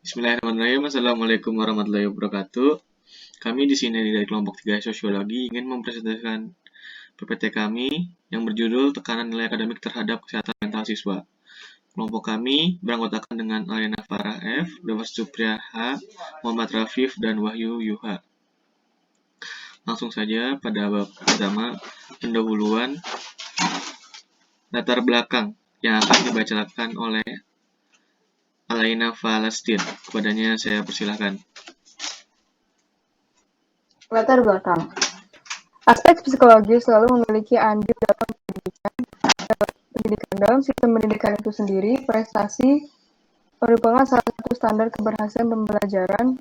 Bismillahirrahmanirrahim. Assalamualaikum warahmatullahi wabarakatuh. Kami di sini dari kelompok 3 Sosiologi ingin mempresentasikan PPT kami yang berjudul Tekanan Nilai Akademik Terhadap Kesehatan Mental Siswa. Kelompok kami beranggotakan dengan Alena Farah F, Damas Supriya H, Muhammad Rafif, dan Wahyu Yuha. Langsung saja pada bab pertama, pendahuluan latar belakang yang akan dibacakan oleh Alaina Falastin. Kepadanya saya persilahkan. Latar belakang. Aspek psikologi selalu memiliki andil dalam pendidikan. Dalam sistem pendidikan itu sendiri, prestasi merupakan salah satu standar keberhasilan pembelajaran.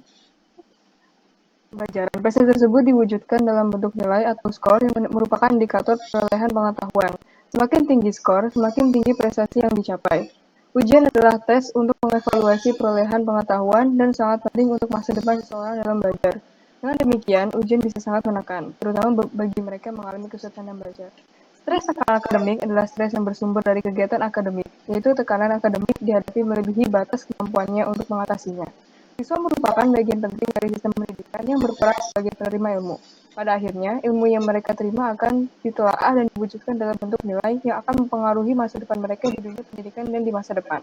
Prestasi tersebut diwujudkan dalam bentuk nilai atau skor yang merupakan indikator perolehan pengetahuan. Semakin tinggi skor, semakin tinggi prestasi yang dicapai. Ujian adalah tes untuk mengevaluasi perolehan pengetahuan dan sangat penting untuk masa depan seseorang dalam belajar. Dengan demikian, ujian bisa sangat menekan, terutama bagi mereka yang mengalami kesulitan dalam belajar. Stres akademik adalah stres yang bersumber dari kegiatan akademik, yaitu tekanan akademik dihadapi melebihi batas kemampuannya untuk mengatasinya. Siswa merupakan bagian penting dari sistem pendidikan yang berperan sebagai penerima ilmu. Pada akhirnya, ilmu yang mereka terima akan ditelaah dan diwujudkan dalam bentuk nilai yang akan mempengaruhi masa depan mereka di dunia pendidikan dan di masa depan.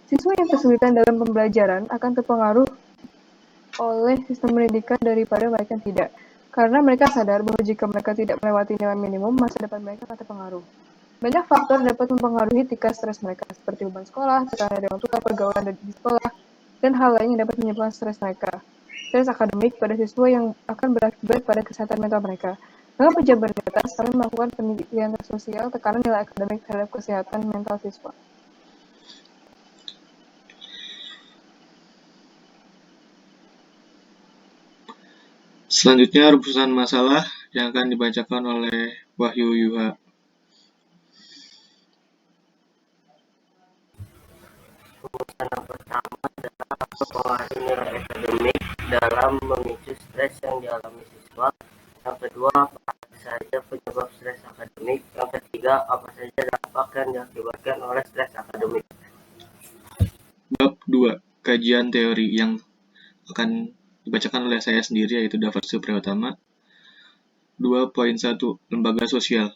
Siswa yang kesulitan dalam pembelajaran akan terpengaruh oleh sistem pendidikan daripada mereka yang tidak. Karena mereka sadar bahwa jika mereka tidak melewati nilai minimum, masa depan mereka akan terpengaruh. Banyak faktor dapat mempengaruhi tingkat stres mereka, seperti beban sekolah, tekanan dari orang tua, pergaulan di sekolah, dan hal lain yang dapat menyebabkan stres mereka. Stres akademik pada siswa yang akan berakibat pada kesehatan mental mereka. Dalam penjabaran di atas, kami melakukan penelitian sosial tekanan nilai akademik terhadap kesehatan mental siswa. Selanjutnya, rumusan masalah yang akan dibacakan oleh Wahyu Yuha. Rumusan yang pertama adalah mempengaruhi nilai akademik dalam memicu stres yang dialami siswa. Yang kedua, apa saja penyebab stres akademik. Yang ketiga, apa saja dampak yang diakibatkan oleh stres akademik. Bab 2, kajian teori yang akan dibacakan oleh saya sendiri, yaitu Damas Supriya Utama. 2.1, lembaga sosial.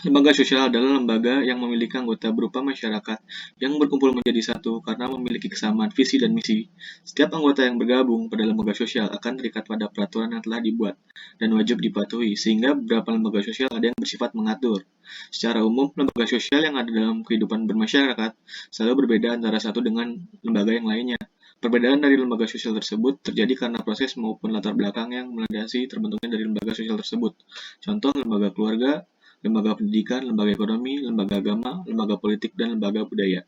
Lembaga sosial adalah lembaga yang memiliki anggota berupa masyarakat yang berkumpul menjadi satu karena memiliki kesamaan visi dan misi. Setiap anggota yang bergabung pada lembaga sosial akan terikat pada peraturan yang telah dibuat dan wajib dipatuhi, sehingga beberapa lembaga sosial ada yang bersifat mengatur. Secara umum, lembaga sosial yang ada dalam kehidupan bermasyarakat selalu berbeda antara satu dengan lembaga yang lainnya. Perbedaan dari lembaga sosial tersebut terjadi karena proses maupun latar belakang yang melandasi terbentuknya dari lembaga sosial tersebut. Contoh, lembaga keluarga, lembaga pendidikan, lembaga ekonomi, lembaga agama, lembaga politik, dan lembaga budaya.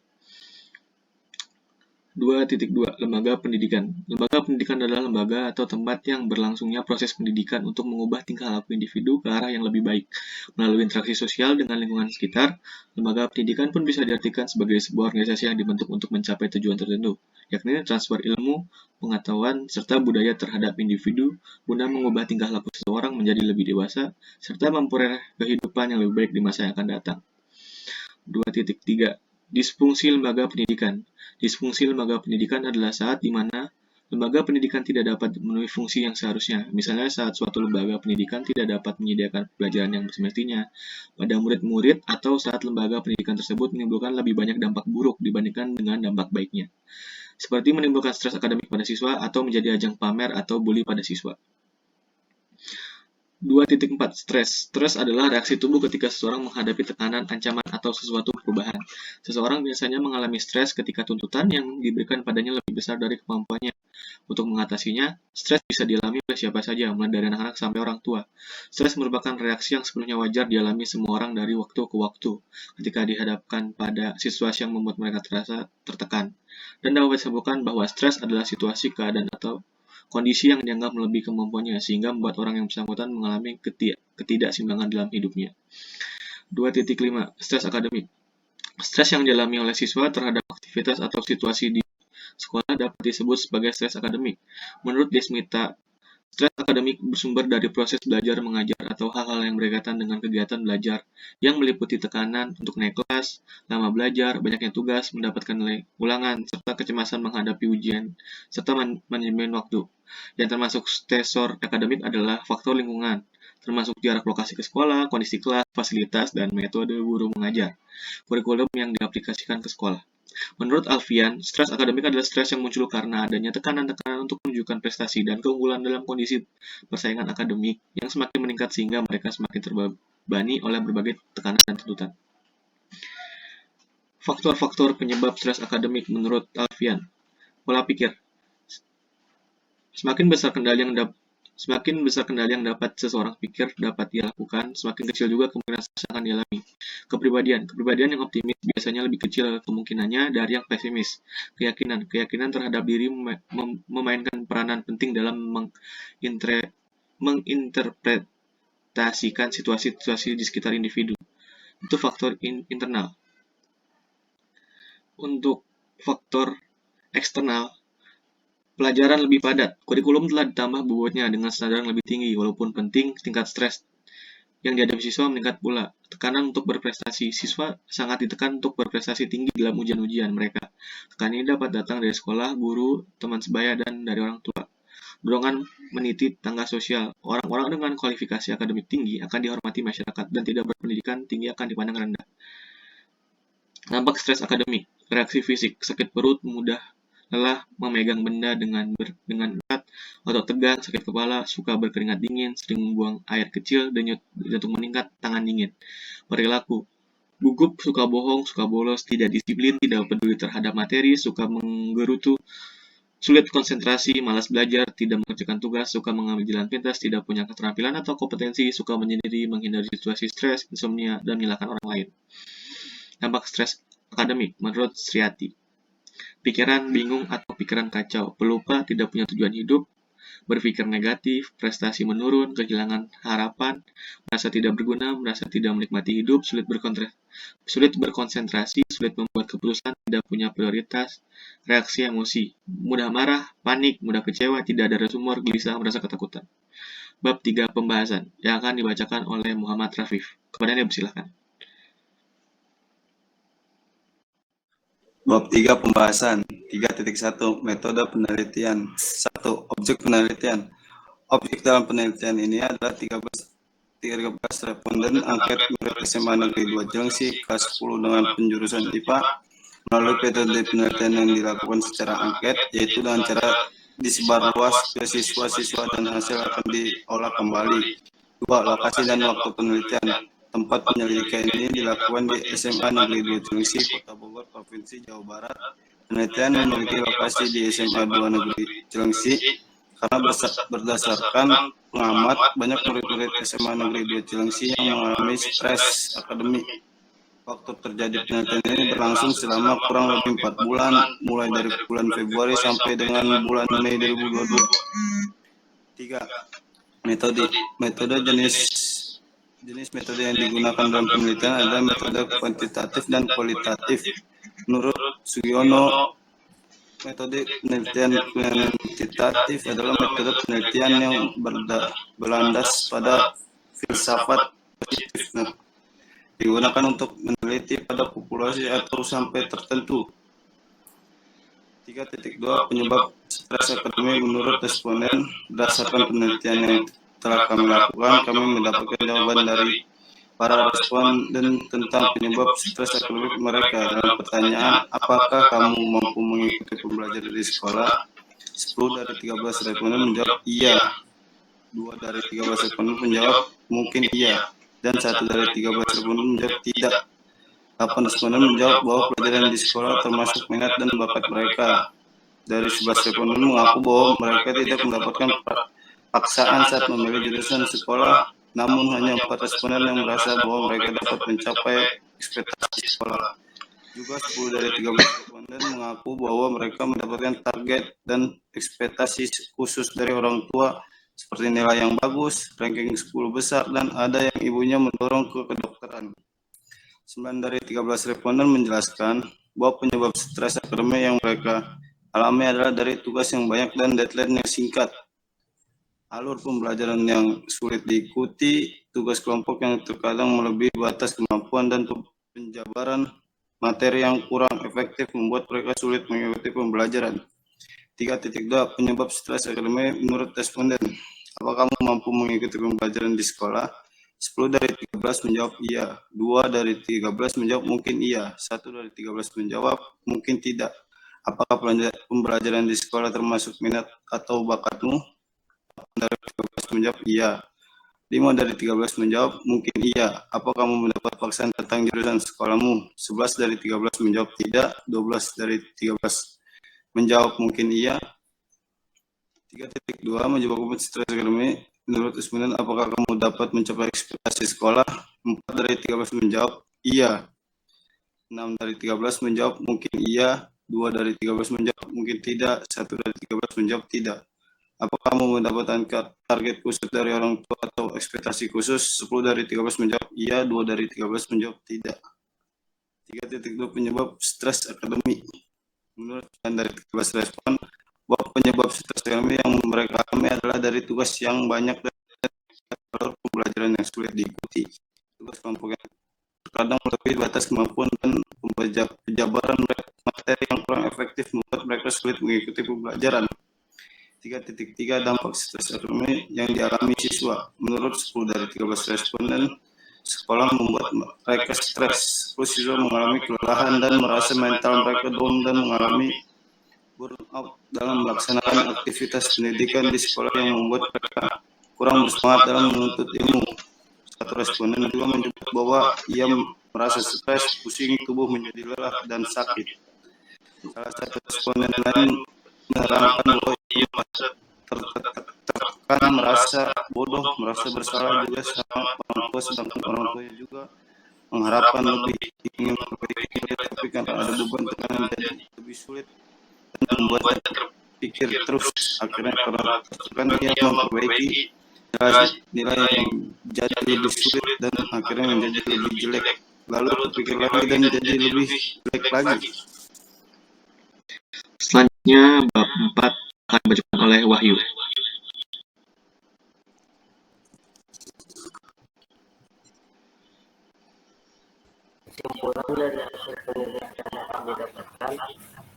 2.2, lembaga pendidikan. Lembaga pendidikan adalah lembaga atau tempat yang berlangsungnya proses pendidikan untuk mengubah tingkah laku individu ke arah yang lebih baik. Melalui interaksi sosial dengan lingkungan sekitar, lembaga pendidikan pun bisa diartikan sebagai sebuah organisasi yang dibentuk untuk mencapai tujuan tertentu, yakni transfer ilmu, pengetahuan, serta budaya terhadap individu guna mengubah tingkah laku seseorang menjadi lebih dewasa, serta memperoleh kehidupan yang lebih baik di masa yang akan datang. 2.3, disfungsi lembaga pendidikan. Disfungsi lembaga pendidikan adalah saat di mana lembaga pendidikan tidak dapat memenuhi fungsi yang seharusnya. Misalnya saat suatu lembaga pendidikan tidak dapat menyediakan pelajaran yang semestinya pada murid-murid, atau saat lembaga pendidikan tersebut menimbulkan lebih banyak dampak buruk dibandingkan dengan dampak baiknya, seperti menimbulkan stres akademik pada siswa atau menjadi ajang pamer atau bully pada siswa. 2.4, stres. Stres adalah reaksi tubuh ketika seseorang menghadapi tekanan, ancaman, atau sesuatu perubahan. Seseorang biasanya mengalami stres ketika tuntutan yang diberikan padanya lebih besar dari kemampuannya. Untuk mengatasinya, stres bisa dialami oleh siapa saja, mulai dari anak-anak sampai orang tua. Stres merupakan reaksi yang sepenuhnya wajar dialami semua orang dari waktu ke waktu ketika dihadapkan pada situasi yang membuat mereka terasa tertekan. Dan dapat disebutkan bahwa stres adalah situasi, keadaan, atau kondisi yang dianggap melebihi kemampuannya, sehingga membuat orang yang bersangkutan mengalami ketidakseimbangan dalam hidupnya. 2.5, stres akademik. Stres yang dialami oleh siswa terhadap aktivitas atau situasi di sekolah dapat disebut sebagai stres akademik. Menurut Desmita Stres akademik bersumber dari proses belajar mengajar atau hal-hal yang berkaitan dengan kegiatan belajar yang meliputi tekanan untuk naik kelas, lama belajar, banyaknya tugas, mendapatkan nilai ulangan, serta kecemasan menghadapi ujian, serta manajemen waktu. Yang termasuk stresor akademik adalah faktor lingkungan, termasuk jarak lokasi ke sekolah, kondisi kelas, fasilitas, dan metode guru mengajar, kurikulum yang diaplikasikan ke sekolah. Menurut Alfian, stres akademik adalah stres yang muncul karena adanya tekanan-tekanan untuk menunjukkan prestasi dan keunggulan dalam kondisi persaingan akademik yang semakin meningkat sehingga mereka semakin terbebani oleh berbagai tekanan dan tuntutan. Faktor-faktor penyebab stres akademik menurut Alfian. Pola pikir. Semakin besar kendali yang dapat seseorang pikir dapat ia lakukan, semakin kecil juga kemungkinan stres akan dialami. Kepribadian yang optimis biasanya lebih kecil kemungkinannya dari yang pesimis. Keyakinan terhadap diri memainkan peranan penting dalam menginterpretasikan situasi-situasi di sekitar individu. Itu faktor internal. Untuk faktor eksternal, pelajaran lebih padat. Kurikulum telah ditambah bobotnya dengan standar yang lebih tinggi. Walaupun penting, tingkat stres yang dihadapi siswa meningkat pula. Tekanan untuk berprestasi. Siswa sangat ditekan untuk berprestasi tinggi dalam ujian-ujian mereka. Tekanan ini dapat datang dari sekolah, guru, teman sebaya, dan dari orang tua. Dorongan meniti tangga sosial. Orang-orang dengan kualifikasi akademik tinggi akan dihormati masyarakat dan tidak berpendidikan tinggi akan dipandang rendah. Dampak stres akademik. Reaksi fisik. Sakit perut, mudah lelah, memegang benda dengan erat, otot tegang, sakit kepala, suka berkeringat dingin, sering membuang air kecil, denyut jantung meningkat, tangan dingin. Perilaku. Gugup, suka bohong, suka bolos, tidak disiplin, tidak peduli terhadap materi, suka menggerutu, sulit konsentrasi, malas belajar, tidak mengerjakan tugas, suka mengambil jalan pintas, tidak punya keterampilan atau kompetensi, suka menyendiri, menghindari situasi stres, insomnia, dan menyalahkan orang lain. Dampak stres akademik menurut Sriati. Pikiran bingung atau pikiran kacau, pelupa, tidak punya tujuan hidup, berpikir negatif, prestasi menurun, kehilangan harapan, merasa tidak berguna, merasa tidak menikmati hidup, sulit berkonsentrasi, sulit membuat keputusan, tidak punya prioritas, reaksi emosi, mudah marah, panik, mudah kecewa, tidak ada rasa humor, gelisah, merasa ketakutan. Bab 3 pembahasan yang akan dibacakan oleh Muhammad Rafif. Kepadanya dipersilahkan. Bab 3 pembahasan 3.1 metode penelitian. 1. Objek penelitian. Objek dalam penelitian ini adalah 13 responden angket murid SMA Negeri 2 Jelengsi kelas 10 dengan penjurusan IPA melalui metode penelitian yang dilakukan secara angket, yaitu dengan cara disebarluas ke siswa-siswa dan hasil akan diolah kembali. 2. Lokasi dan waktu penelitian. Tempat penyelidikan ini dilakukan di SMA Negeri 2 Jelengsi, Kota Bogor, Provinsi Jawa Barat. Penelitian memiliki lokasi di SMA 2 Negeri Jelengsi karena berdasarkan pengamat, banyak murid-murid SMA Negeri 2 Jelengsi yang mengalami stres akademik. Waktu terjadi penelitian ini berlangsung selama kurang lebih 4 bulan, mulai dari bulan Februari sampai dengan bulan Mei 2022. 3. Metode jenis metode yang digunakan dalam penelitian adalah metode kuantitatif dan kualitatif. Menurut Sugiono, metode penelitian kuantitatif adalah metode penelitian yang berlandas pada filsafat positif, digunakan untuk meneliti pada populasi atau sampai tertentu. 3.2 Penyebab stres akademik menurut responden. Berdasarkan penelitian yang telah kami lakukan, kami mendapatkan jawaban dari para responden tentang penyebab stres akademik mereka. Dalam pertanyaan, apakah kamu mampu mengikuti pembelajaran di sekolah? 10 dari 13 responden menjawab iya. 2 dari 13 responden menjawab mungkin iya. Dan 1 dari 13 responden menjawab tidak. 8 responden menjawab bahwa pelajaran di sekolah termasuk minat dan bakat mereka. Dari 11 responden mengaku bahwa mereka tidak mendapatkan paksaan saat memilih jurusan sekolah, namun hanya 4 responden yang merasa bahwa mereka dapat mencapai ekspektasi sekolah. Juga 10 dari 13 responden mengaku bahwa mereka mendapatkan target dan ekspektasi khusus dari orang tua, seperti nilai yang bagus, ranking 10 besar, dan ada yang ibunya mendorong ke kedokteran. 9 dari 13 responden menjelaskan bahwa penyebab stres akademik yang mereka alami adalah dari tugas yang banyak dan deadline yang singkat. alur pembelajaran yang sulit diikuti, tugas kelompok yang terkadang melebihi batas kemampuan, dan penjabaran materi yang kurang efektif membuat mereka sulit mengikuti pembelajaran. 3.2 Penyebab stres akademik menurut responden. Apakah kamu mampu mengikuti pembelajaran di sekolah? 10 dari 13 menjawab iya, 2 dari 13 menjawab mungkin iya, 1 dari 13 menjawab mungkin tidak. Apakah pembelajaran di sekolah termasuk minat atau bakatmu? 8 dari 13 menjawab iya, 5 dari 13 menjawab mungkin iya. Apa kamu mendapat paksaan tentang jurusan sekolahmu? 11 dari 13 menjawab tidak, 12 dari 13 menjawab mungkin iya. 3.2 Menjawab kompetisi stres akademik. Menurut responden, apakah kamu dapat mencapai ekspektasi sekolah? 4 dari 13 menjawab iya, 6 dari 13 menjawab mungkin iya, 2 dari 13 menjawab mungkin tidak, 1 dari 13 menjawab tidak. Apa kamu mendapatkan target khusus dari orang tua atau ekspektasi khusus? 10 dari 13 menjawab iya, 2 dari 13 menjawab tidak. 3.2 Penyebab stres akademik. Menurut dari 13 respon, bahwa penyebab stres akademik yang mereka alami adalah dari tugas yang banyak dan alur pembelajaran yang sulit diikuti, tugas kelompok yang terkadang melebihi batas kemampuan, dan penjabaran materi yang kurang efektif membuat mereka sulit mengikuti pembelajaran. 3.3 Dampak stres akademik yang dialami siswa. Menurut 10 dari 13 responden, sekolah membuat mereka stres. Siswa mengalami kelelahan dan merasa mental mereka down dan mengalami burnout dalam melaksanakan aktivitas pendidikan di sekolah yang membuat mereka kurang bersemangat dalam menuntut ilmu. Satu responden juga menyebut bahwa ia merasa stres, pusing, tubuh menjadi lelah, dan sakit. Salah satu responden lain menerangkan bahwa ia merasa tertekan, merasa bodoh, merasa bersalah juga sama orang tua, sedangkan orang tua juga mengharapkan lebih, ingin memperbaiki nilai, tapi karena ada beban tekanan jadi lebih sulit dan membuatnya terpikir terus. Akhirnya karena tertekan ia memperbaiki nilai yang jadi lebih sulit dan akhirnya menjadi lebih jelek, lalu terpikir lagi dan jadi lebih jelek lagi. Selanjutnya bab 4 akan dibacakan oleh Wahyu. Kesimpulan dari hasil penelitian yang kami dapatkan,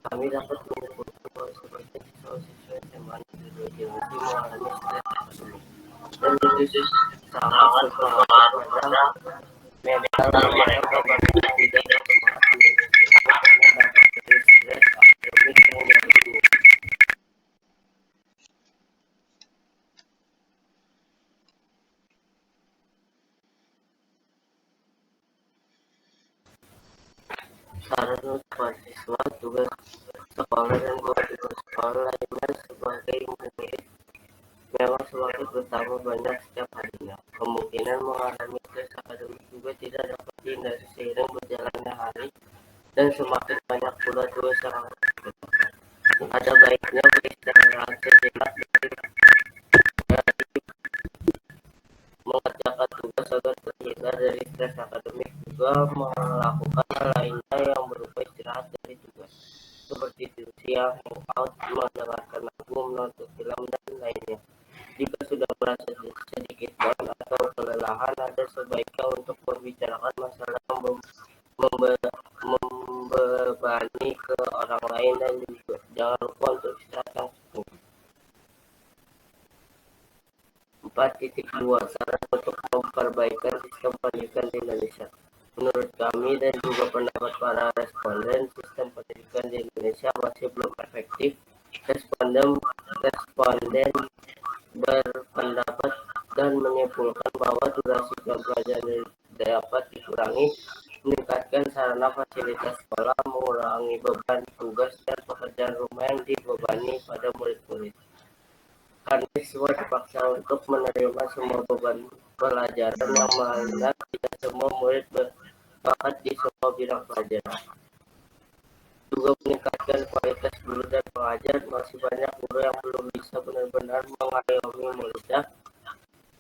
kami dapat menyimpulkan bahwa sebagian siswa-siswa SMA Negeri 2 Jawa mengalami stres akademik, dan itu sangat berpengaruh pada mental mereka bahkan tidak bersemangat mengikuti karena dampak dari stres akademik yang dialami. Saran untuk mahasiswa, tugas sekolah dan kewajiban sekolah lainnya sebagai murid memang semakin bertambah banyak setiap harinya. Kemungkinan mengalami stres akademik juga tidak dapat dihindari seiring berjalannya hari dan semakin banyak pula tugas yang harus dikerjakan. Ada baiknya beristirahat sejenak dari mengerjakan tugas agar terhindar dari stres akademik, juga melakukan hal lainnya yang berupa istirahat dari tugas, seperti tidur siang, hangout, mendengarkan lagu, menonton film, dan lainnya. Jika sudah merasa sedikit down atau kelelahan, ada sebaiknya untuk membicarakan masalah yang membebani ke orang lain, dan juga jangan lupa untuk istirahat yang cukup. 4.2 Saran untuk memperbaikan sistem pendidikan di Indonesia. Menurut kami dan juga pendapat para responden, sistem pendidikan di Indonesia masih belum efektif. Responden berpendapat dan menyimpulkan bahwa durasi pembelajaran dapat dikurangi, meningkatkan sarana fasilitas sekolah, mengurangi beban tugas dan pekerjaan rumah yang dibebani pada murid-murid. Karena siswa dipaksa untuk menerima semua beban pelajaran yang mana tidak semua murid berbakat di semua bidang pelajaran. Juga meningkatkan kualitas guru dan pengajar, masih banyak guru yang belum bisa benar-benar mengayomi muridnya.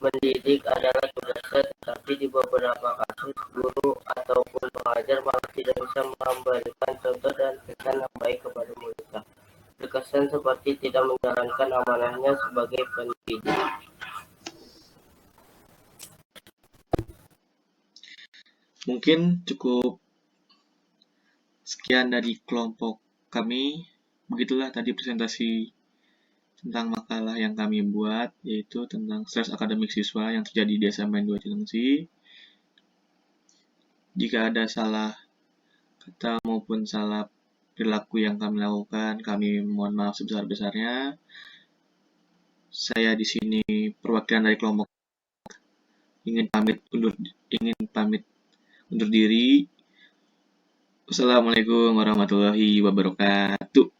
Mendidik adalah tugasnya, tetapi di beberapa kasus guru ataupun pengajar malah tidak bisa memberikan contoh dan pesan yang baik kepada muridnya. terkesan seperti tidak menjalankan amanahnya sebagai pendidik. Mungkin cukup sekian dari kelompok kami. Begitulah tadi presentasi tentang makalah yang kami buat, yaitu tentang stres akademik siswa yang terjadi di SMPN 2 Cilengsi. Jika ada salah kata maupun salah perilaku yang kami lakukan, kami mohon maaf sebesar-besarnya. Saya di sini perwakilan dari kelompok ingin pamit undur diri. Wassalamualaikum warahmatullahi wabarakatuh.